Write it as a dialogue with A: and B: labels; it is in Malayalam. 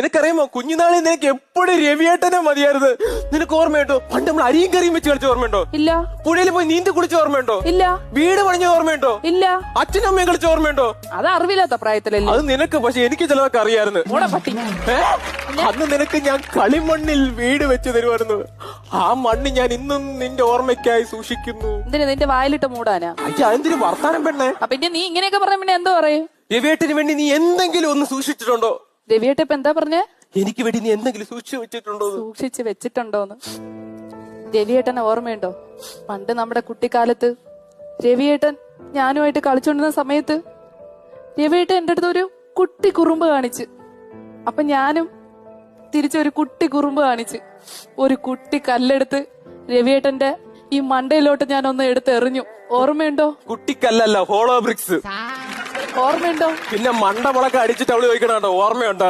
A: നിനക്കറിയാമോ കുഞ്ഞുനാളിൽ നിനക്ക് എപ്പോഴും രവിയേട്ടനെ മതിയായിരുന്നു. നിനക്ക് ഓർമ്മയുണ്ടോ പണ്ട് നമ്മൾ അരിയും കറിയും വെച്ച് കളിച്ച ഓർമ്മയുണ്ടോ?
B: ഇല്ല.
A: പുഴയിൽ പോയി നീന്തി കുളിച്ച ഓർമ്മയുണ്ടോ?
B: ഇല്ല.
A: വീട് പണിഞ്ഞ ഓർമ്മയുണ്ടോ?
B: ഇല്ല.
A: അച്ഛനും അമ്മയും കളിച്ച ഓർമ്മയുണ്ടോ?
B: അത് അറിവില്ലാത്ത പ്രായത്തിലല്ലേ.
A: അത് നിനക്ക്, പക്ഷെ എനിക്ക് ചിലതൊക്കെ അറിയായിരുന്നു.
B: പട്ടി.
A: അന്ന് നിനക്ക് ഞാൻ കളിമണ്ണിൽ വീട് വെച്ച് തരുമായിരുന്നു. ആ മണ്ണ് ഞാൻ ഇന്നും നിന്റെ ഓർമ്മയ്ക്കായി സൂക്ഷിക്കുന്നു.
B: എന്തിനാ നിന്റെ വായിലിട്ട് മൂടാനാ?
A: അയ്യ എന്തിനു വർത്താനം പെണ്ണേ?
B: പിന്നെ നീ ഇങ്ങനെയൊക്കെ പറഞ്ഞ പിന്നെ എന്തോ പറയും?
A: രവിയേട്ടന് വേണ്ടി നീ എന്തെങ്കിലും ഒന്ന് സൂക്ഷിച്ചിട്ടുണ്ടോ?
B: രവിയേട്ട ഇപ്പൊ എന്താ പറഞ്ഞേ?
A: എനിക്ക് വേണ്ടി നീ എന്തെങ്കിലും സൂക്ഷിച്ചു വെച്ചിട്ടുണ്ടോ?
B: സൂക്ഷിച്ച് വെച്ചിട്ടുണ്ടോന്ന് രവിയേട്ടനെ ഓർമ്മയുണ്ടോ? പണ്ട് നമ്മുടെ കുട്ടിക്കാലത്ത് രവിയേട്ടൻ ഞാനുമായിട്ട് കളിച്ചോണ്ടിരുന്ന സമയത്ത് രവിയേട്ടൻ എന്റെ അടുത്ത് ഒരു കുട്ടി കുറുമ്പ് കാണിച്ച്. അപ്പൊ ഞാനും തിരിച്ചൊരു കുട്ടി കുറുമ്പ് കാണിച്ച് ഒരു കുട്ടി കല്ലെടുത്ത് രവിയേട്ടന്റെ ഈ മണ്ടയിലോട്ട് ഞാൻ ഒന്ന് എടുത്ത് എറിഞ്ഞു. ഓർമ്മയുണ്ടോ?
A: കുട്ടിക്കല്ലല്ല, ഹോളോ ബ്രിക്സ്.
B: ഓർമ്മയുണ്ടോ?
A: പിന്നെ മണ്ട മുളക്കെ അടിച്ചിട്ട് അവള് ചോദിക്കണോ ഓർമ്മയുണ്ടോ?